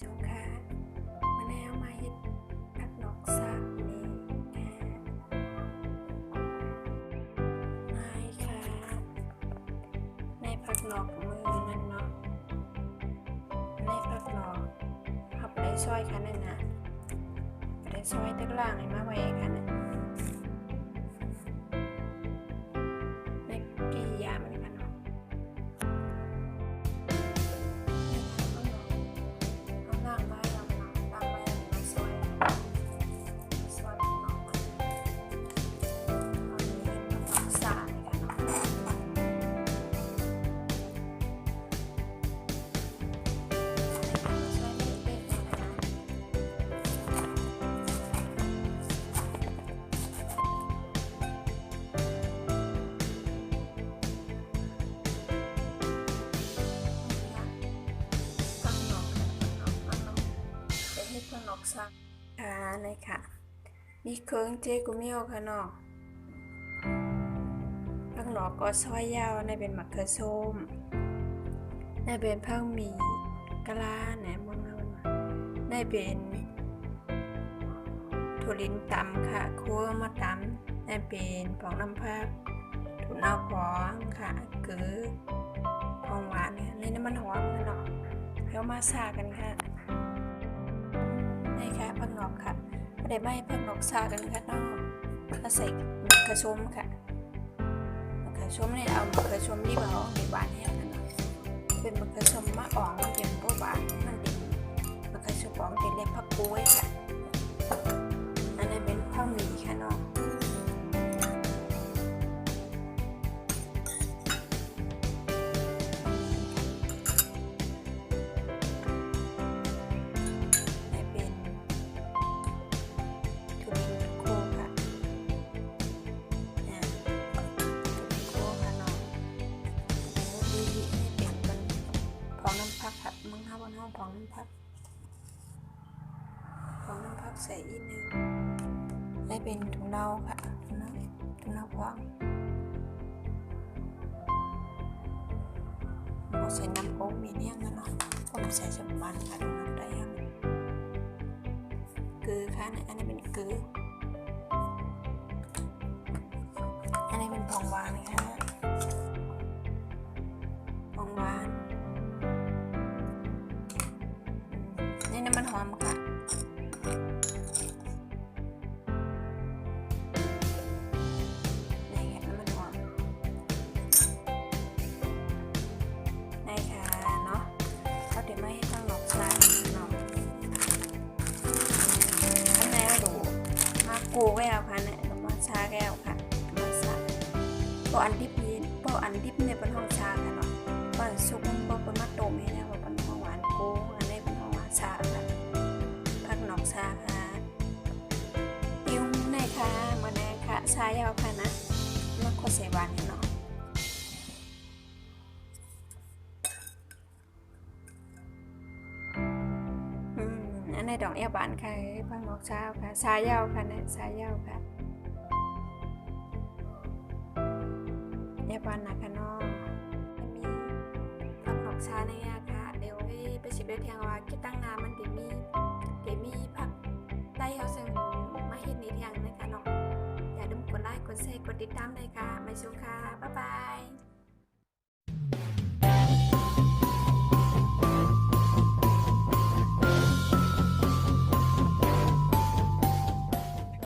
สงค่ะมาแนวมาเฮ็ดผักนอกสากนี่นายค่ะในผักนอกมือนั่นเนาะในผักนอกเอาไปได้ซอยค่ะนั่นน่ะไปได้ซอยตึกล่างให้มาไว้ค่ะนั่นในกี่ยามเลยค่ะเนาะเอาล่างไว้ล่างไว้มาซอยผักนอกเอาเฮ็ดผักนอกสากนี่ค่ะเนาะผักนอกสักค่ะเลยค่ะมีเครื่องเจกุมิโอค่ะเนาะผักนอกก็ซอยยาวในเป็นมะเขือส้มในเป็นผักหมี่กะลาแหนมมันในเป็นถั่วลิ้นตำค่ะคั่วมาตำในเป็นผงน้ำผักถั่วเน่าพองค่ะคือของหวานเนี่ยในน้ำมันหอมค่ะเนาะแล้วมาซากันค่ะนี่ค่ะผักนอกค่ะไม่ได้ผักนอกซากันค่ะเนาะเราใส่มะเขือส้มค่ะมะเขือส้มเนี่ยเอามะเขือส้มที่เราในบ้านเนี่ยค่ะเนาะเป็นมะเขือส้มมะอ่องมันเป็นพวกบ้านมันเป็นมะเขือส้มอ่องเป็นเล็บผักกุ้ยค่ะอันนี้เป็นข้าวหมี่ค่ะเนาะพองน้ำพักผัดมึงห้าบนห้องพองน้ำพักใส่อีกนึงได้เป็นถุงเน่าค่ะถุงเน่าพองเราใส่น้ำโอ๊กมีเนี่ยกันเนาะก็ใส่สมบัติค่ะถุงน้ำได้ยังเกลือค่ะอันนี้เป็นเกลืออันนี้เป็นผงหวานนะคะผงหวานนี่น้ำมันหอมค่ะนี่ค่ะน้ำมันหอมนี่ค่ะเนาะเขาเดี๋ยวไม่ให้ต้องหลอกสายเนาะอันไหนดูมากูแก้วค่ะเนี่ยมาชาแก้วค่ะมาชาพออันดิบเนี่ยเป็นห้องชาค่ะเนาะพอสุกพอเป็นมัดโตมีเนี่ยพอเป็นห้องหวานกูอันนี้เป็นห้องหวานชาค่ะผักนอกชาค่ะติ้วในค่ะมาแน่ค่ะชายาวค่ะนะมาโคเซวานเนาะอันนี้ดอกเอี้ยบานค่ะผักนอกชาค่ะชายาวค่ะนะชายาวค่ะเอี้ยบานนะคะเนาะมีผักนอกชาในค่ะเดี๋ยวไปชิมได้เทียงว่าคิดตั้งนานมันเดี๋ยวมีผักได้เขาซึ่งมาเห็นในเทียงนะคะเนาะอย่าลืมกดไลค์กดแชร์กดติดตามเลยค่ะไม่ชมค่ะบ๊ายบาย